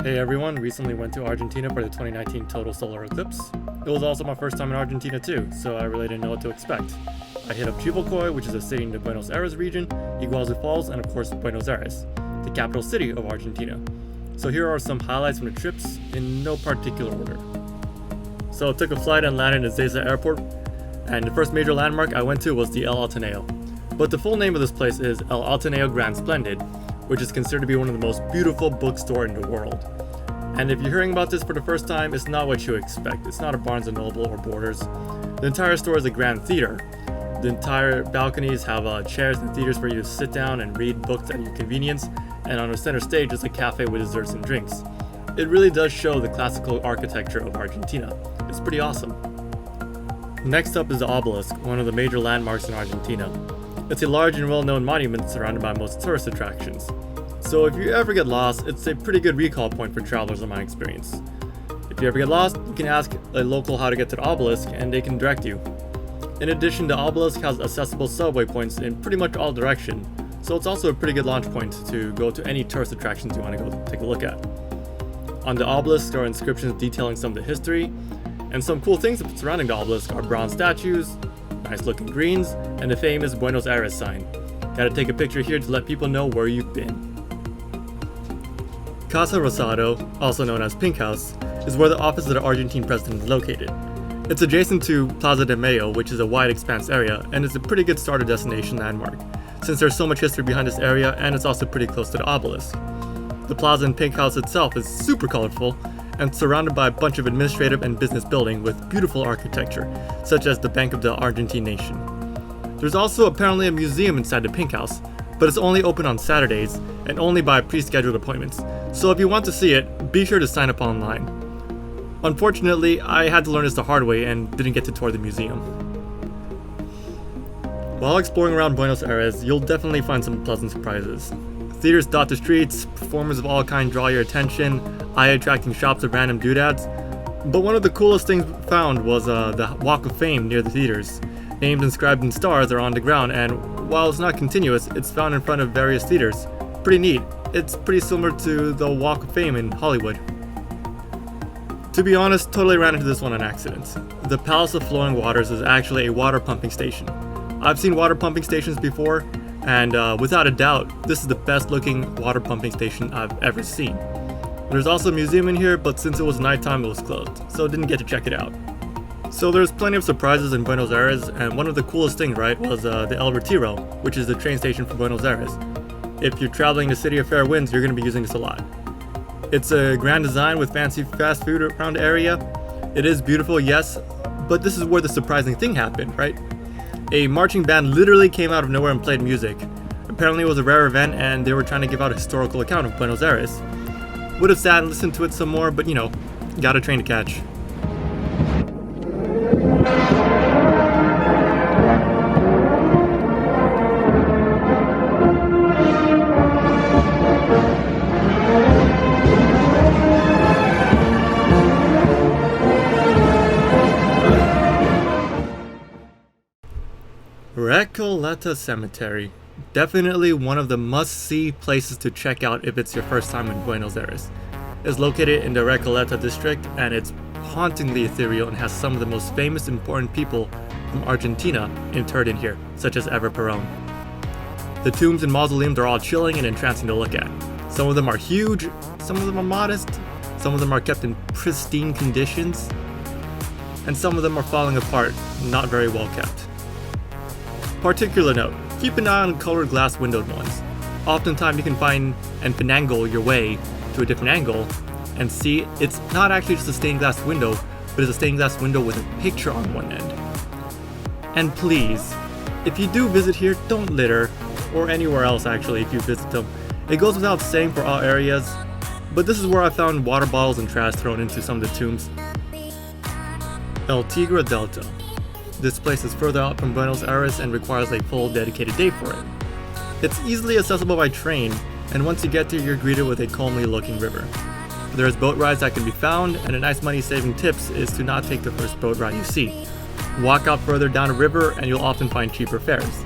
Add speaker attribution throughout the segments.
Speaker 1: Hey everyone, recently went to Argentina for the 2019 total solar eclipse. It was also my first time in Argentina too, so I really didn't know what to expect. I hit up Chivilcoy, which is a city in the Buenos Aires region, Iguazu Falls, and of course Buenos Aires, the capital city of Argentina. So here are some highlights from the trips in no particular order. So I took a flight and landed in Ezeiza Airport, and the first major landmark I went to was the El Ateneo. But the full name of this place is El Ateneo Grand Splendid, which is considered to be one of the most beautiful bookstores in the world. And if you're hearing about this for the first time, it's not what you expect. It's not a Barnes & Noble or Borders. The entire store is a grand theater. The entire balconies have chairs and theaters for you to sit down and read books at your convenience, and on the center stage is a cafe with desserts and drinks. It really does show the classical architecture of Argentina. It's pretty awesome. Next up is the obelisk, one of the major landmarks in Argentina. It's a large and well-known monument surrounded by most tourist attractions. So if you ever get lost, it's a pretty good recall point for travelers in my experience. If you ever get lost, you can ask a local how to get to the obelisk and they can direct you. In addition, the obelisk has accessible subway points in pretty much all directions, so it's also a pretty good launch point to go to any tourist attractions you want to go take a look at. On the obelisk, there are inscriptions detailing some of the history, and some cool things surrounding the obelisk are bronze statues, nice looking greens, and the famous Buenos Aires sign. Gotta take a picture here to let people know where you've been. Casa Rosado, also known as Pink House, is where the office of the Argentine president is located. It's adjacent to Plaza de Mayo, which is a wide expanse area, and it's a pretty good starter destination landmark, since there's so much history behind this area and it's also pretty close to the obelisk. The plaza in Pink House itself is super colorful and surrounded by a bunch of administrative and business buildings with beautiful architecture, such as the Bank of the Argentine Nation. There's also apparently a museum inside the Pink House, but it's only open on Saturdays and only by pre-scheduled appointments, so if you want to see it, be sure to sign up online. Unfortunately, I had to learn this the hard way and didn't get to tour the museum. While exploring around Buenos Aires, you'll definitely find some pleasant surprises. Theaters dot the streets, performers of all kinds draw your attention, eye-attracting shops of random doodads. But one of the coolest things found was the Walk of Fame near the theaters. Names inscribed in stars are on the ground, and while it's not continuous, it's found in front of various theaters. Pretty neat. It's pretty similar to the Walk of Fame in Hollywood. To be honest, totally ran into this one on accident. The Palace of Flowing Waters is actually a water pumping station. I've seen water pumping stations before, and without a doubt, this is the best looking water pumping station I've ever seen. There's also a museum in here, but since it was nighttime, it was closed, so didn't get to check it out. So there's plenty of surprises in Buenos Aires, and one of the coolest things, right, was the El Retiro, which is the train station for Buenos Aires. If you're traveling the city of fair winds, you're going to be using this a lot. It's a grand design with fancy fast food around the area. It is beautiful, yes, but this is where the surprising thing happened, right? A marching band literally came out of nowhere and played music. Apparently it was a rare event and they were trying to give out a historical account of Buenos Aires. Would have sat and listened to it some more, but got a train to catch. Recoleta Cemetery. Definitely one of the must-see places to check out if it's your first time in Buenos Aires. It's located in the Recoleta district and it's hauntingly ethereal and has some of the most famous and important people from Argentina interred in here, such as Ever Perón. The tombs and mausoleums are all chilling and entrancing to look at. Some of them are huge, some of them are modest, some of them are kept in pristine conditions, and some of them are falling apart, not very well kept. Particular note, keep an eye on colored glass windowed ones. Oftentimes you can find and finagle your way to a different angle and see it's not actually just a stained glass window, but it's a stained glass window with a picture on one end. And please, if you do visit here, don't litter, or anywhere else actually if you visit them. It goes without saying for all areas, but this is where I found water bottles and trash thrown into some of the tombs. El Tigre Delta. This place is further out from Buenos Aires and requires a full dedicated day for it. It's easily accessible by train, and once you get there, you're greeted with a calmly looking river. There's boat rides that can be found, and a nice money-saving tips is to not take the first boat ride you see. Walk out further down the river and you'll often find cheaper fares.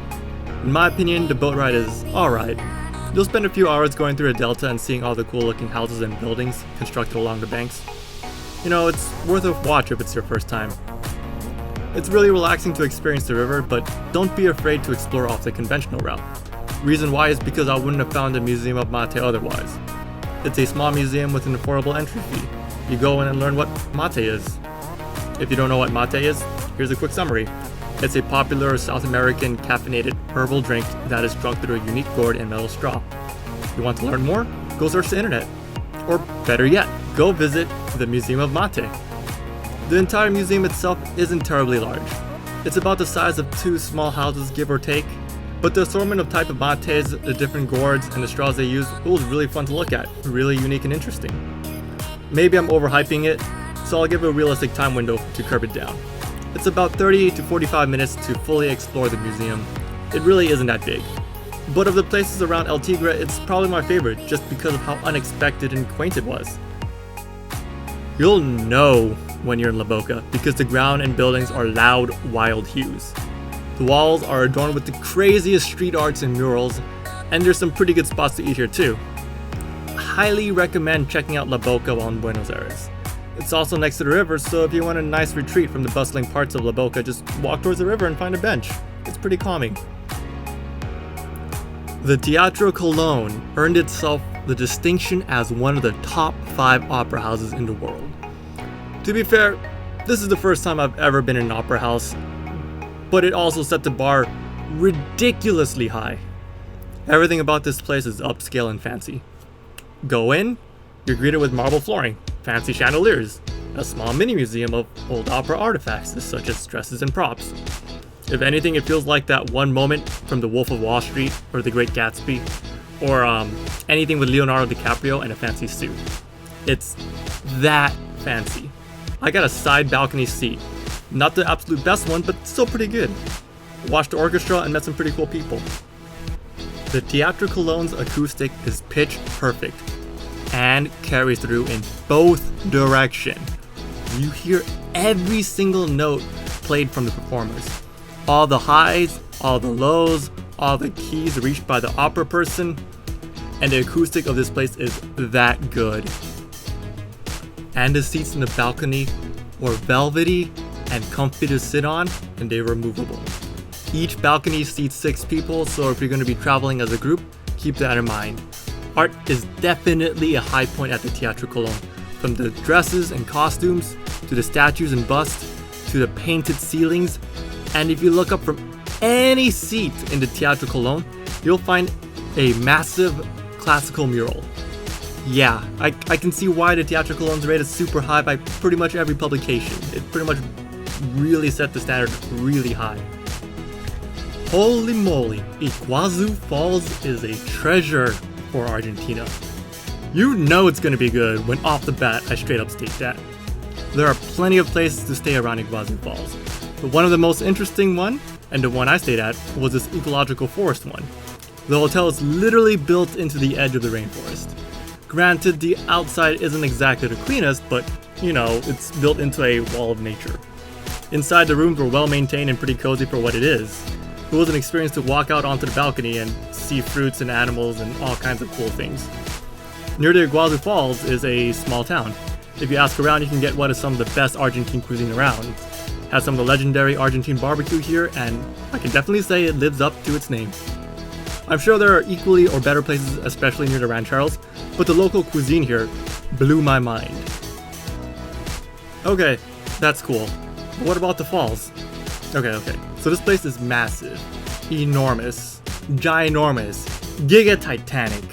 Speaker 1: In my opinion, the boat ride is alright, You'll spend a few hours going through a delta and seeing all the cool looking houses and buildings constructed along the banks. You know, it's worth a watch if it's your first time. It's really relaxing to experience the river, but don't be afraid to explore off the conventional route. Reason why is because I wouldn't have found a museum of mate otherwise. It's a small museum with an affordable entry fee. You go in and learn what mate is. If you don't know what mate is, here's a quick summary. It's a popular South American caffeinated herbal drink that is drunk through a unique gourd and metal straw. You want to learn more? Go search the internet. Or better yet, go visit the Museum of Mate. The entire museum itself isn't terribly large. It's about the size of 2 small houses, give or take, but the assortment of type of mates, the different gourds, and the straws they use, it was really fun to look at, really unique and interesting. Maybe I'm overhyping it, so I'll give it a realistic time window to curb it down. It's about 30 to 45 minutes to fully explore the museum. It really isn't that big. But of the places around El Tigre, it's probably my favorite just because of how unexpected and quaint it was. You'll know when you're in La Boca because the ground and buildings are loud, wild hues. The walls are adorned with the craziest street arts and murals, and there's some pretty good spots to eat here too. I highly recommend checking out La Boca while in Buenos Aires. It's also next to the river, so if you want a nice retreat from the bustling parts of La Boca, just walk towards the river and find a bench. It's pretty calming. The Teatro Colón earned itself the distinction as one of the top 5 opera houses in the world. To be fair, this is the first time I've ever been in an opera house, but it also set the bar ridiculously high. Everything about this place is upscale and fancy. Go in, you're greeted with marble flooring, fancy chandeliers, a small mini-museum of old opera artifacts such as dresses and props. If anything, it feels like that one moment from The Wolf of Wall Street or The Great Gatsby, or anything with Leonardo DiCaprio and a fancy suit. It's that fancy. I got a side balcony seat. Not the absolute best one, but still pretty good. Watched the orchestra and met some pretty cool people. The Teatro Colón's acoustic is pitch perfect and carries through in both directions. You hear every single note played from the performers. All the highs, all the lows, all the keys reached by the opera person, and the acoustic of this place is that good. And the seats in the balcony were velvety and comfy to sit on, and they were movable. Each balcony seats 6 people, so if you're going to be traveling as a group, keep that in mind. Art is definitely a high point at the Teatro Colón, from the dresses and costumes, to the statues and busts, to the painted ceilings, and if you look up from any seat in the Teatro Colón, you'll find a massive classical mural. Yeah, I can see why the Teatro Colón's rated super high by pretty much every publication. It pretty much really set the standard really high. Holy moly, Iguazu Falls is a treasure for Argentina. You know it's gonna be good when off the bat I straight up state that. There are plenty of places to stay around Iguazu Falls, but one of the most interesting one, and the one I stayed at, was this ecological forest one. The hotel is literally built into the edge of the rainforest. Granted, the outside isn't exactly the cleanest, but you know, it's built into a wall of nature. Inside, the rooms were well maintained and pretty cozy for what it is. It was an experience to walk out onto the balcony and see fruits and animals and all kinds of cool things. Near the Iguazu Falls is a small town. If you ask around, you can get what is some of the best Argentine cuisine around. Has some of the legendary Argentine barbecue here, and I can definitely say it lives up to its name. I'm sure there are equally or better places, especially near the rancheros, but the local cuisine here blew my mind. Okay, that's cool. But what about the falls? Okay, so this place is massive, enormous, ginormous, giga titanic.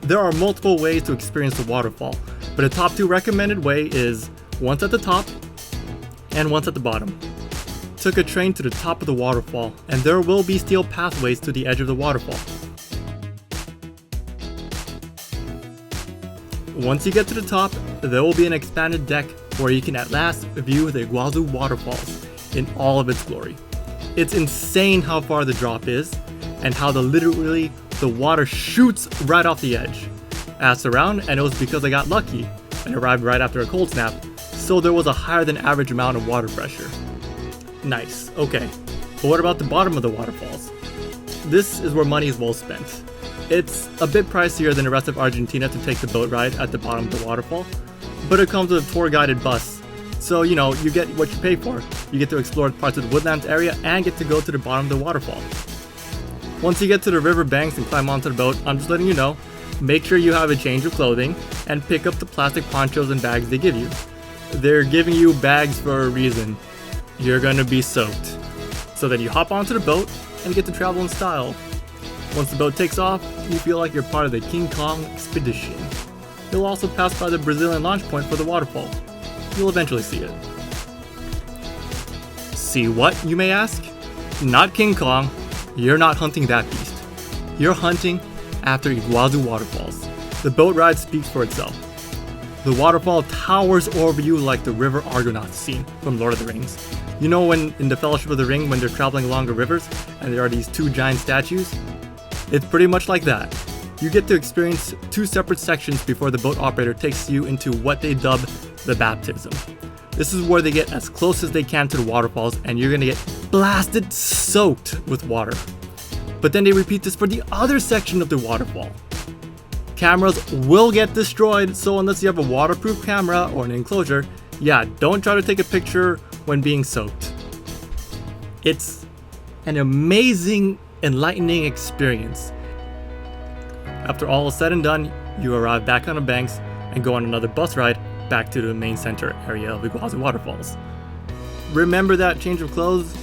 Speaker 1: There are multiple ways to experience the waterfall, but the top 2 recommended way is once at the top and once at the bottom. Took a train to the top of the waterfall, and there will be steel pathways to the edge of the waterfall. Once you get to the top, there will be an expanded deck where you can at last view the Iguazu waterfalls in all of its glory. It's insane how far the drop is, and how literally the water shoots right off the edge. I asked around, and it was because I got lucky and arrived right after a cold snap, so there was a higher than average amount of water pressure. Nice, okay. But what about the bottom of the waterfalls? This is where money is well spent. It's a bit pricier than the rest of Argentina to take the boat ride at the bottom of the waterfall, but it comes with a tour-guided bus, so you get what you pay for. You get to explore parts of the woodlands area and get to go to the bottom of the waterfall. Once you get to the river banks and climb onto the boat, I'm just letting you know, make sure you have a change of clothing and pick up the plastic ponchos and bags they give you. They're giving you bags for a reason. You're gonna be soaked. So then you hop onto the boat and get to travel in style. Once the boat takes off, you feel like you're part of the King Kong expedition. You'll also pass by the Brazilian launch point for the waterfall. You'll eventually see it. See what, you may ask? Not King Kong. You're not hunting that beast. You're hunting after Iguazu waterfalls. The boat ride speaks for itself. The waterfall towers over you like the river Argonauts scene from Lord of the Rings. You know when in the Fellowship of the Ring when they're traveling along the rivers and there are these two giant statues? It's pretty much like that. You get to experience two separate sections before the boat operator takes you into what they dub the baptism. This is where they get as close as they can to the waterfalls and you're gonna get blasted soaked with water. But then they repeat this for the other section of the waterfall. Cameras will get destroyed, so unless you have a waterproof camera or an enclosure, don't try to take a picture when being soaked. It's an amazing, enlightening experience. After all is said and done, you arrive back on the banks and go on another bus ride back to the main center area of Iguazu Waterfalls. Remember that change of clothes?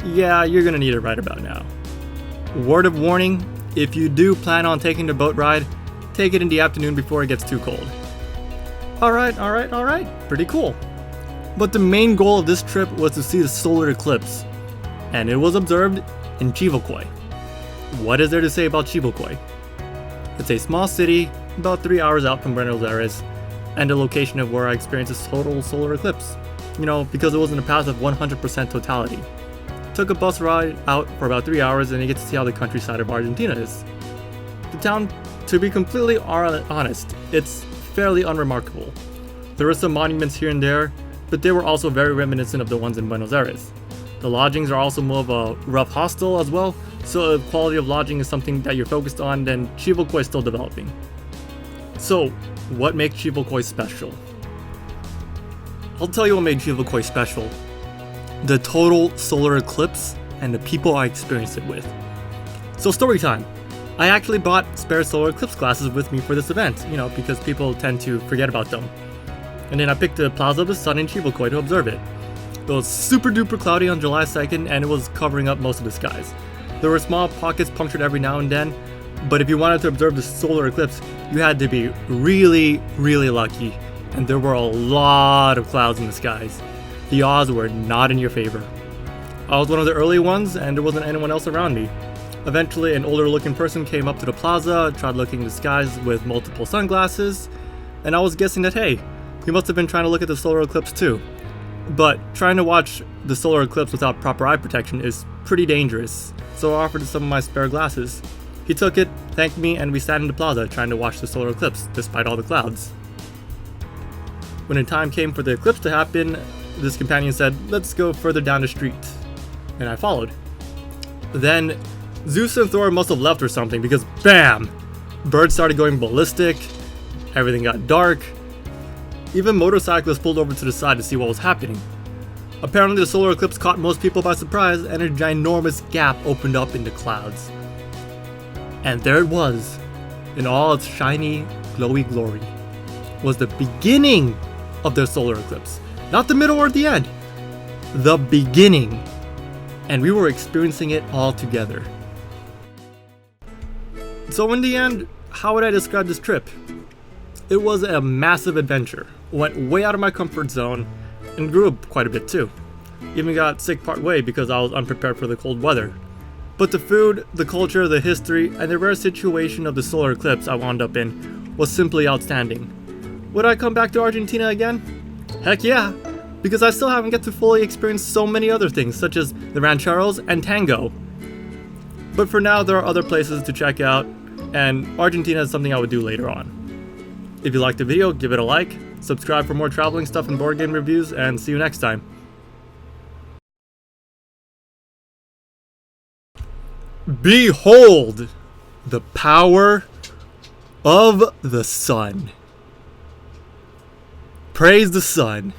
Speaker 1: Yeah, you're gonna need it right about now. Word of warning, if you do plan on taking the boat ride, take it in the afternoon before it gets too cold. Alright, pretty cool. But the main goal of this trip was to see the solar eclipse, and it was observed in Chivilcoy. What is there to say about Chivilcoy? It's a small city, about 3 hours out from Buenos Aires, and the location of where I experienced a total solar eclipse. Because it was in a path of 100% totality. Took a bus ride out for about 3 hours and you get to see how the countryside of Argentina is. The town, to be completely honest, it's fairly unremarkable. There were some monuments here and there, but they were also very reminiscent of the ones in Buenos Aires. The lodgings are also more of a rough hostel as well, so if quality of lodging is something that you're focused on, then Chivilcoy is still developing. So, what makes Chivilcoy special? I'll tell you what made Chivilcoy special. The total solar eclipse and the people I experienced it with. So story time. I actually bought spare solar eclipse glasses with me for this event, because people tend to forget about them. And then I picked the Plaza of the Sun in Chivilcoy to observe it. It was super duper cloudy on July 2nd and it was covering up most of the skies. There were small pockets punctured every now and then, but if you wanted to observe the solar eclipse, you had to be really, really lucky, and there were a lot of clouds in the skies. The odds were not in your favor. I was one of the early ones and there wasn't anyone else around me. Eventually, an older looking person came up to the plaza, tried looking in the skies with multiple sunglasses, and I was guessing that, hey, he must have been trying to look at the solar eclipse too. But trying to watch the solar eclipse without proper eye protection is pretty dangerous, so I offered him some of my spare glasses. He took it, thanked me, and we sat in the plaza trying to watch the solar eclipse, despite all the clouds. When the time came for the eclipse to happen, this companion said, "Let's go further down the street." And I followed. Then, Zeus and Thor must have left or something, because BAM! Birds started going ballistic, everything got dark. Even motorcyclists pulled over to the side to see what was happening. Apparently the solar eclipse caught most people by surprise and a ginormous gap opened up in the clouds. And there it was, in all its shiny, glowy glory, was the beginning of the solar eclipse. Not the middle or the end, the beginning. And we were experiencing it all together. So in the end, how would I describe this trip? It was a massive adventure, went way out of my comfort zone, and grew up quite a bit too. Even got sick part way because I was unprepared for the cold weather. But the food, the culture, the history, and the rare situation of the solar eclipse I wound up in was simply outstanding. Would I come back to Argentina again? Heck yeah, because I still haven't get to fully experience so many other things such as the rancheros and tango. But for now there are other places to check out, and Argentina is something I would do later on. If you liked the video, give it a like, subscribe for more traveling stuff and board game reviews, and see you next time. Behold the power of the sun. Praise the sun.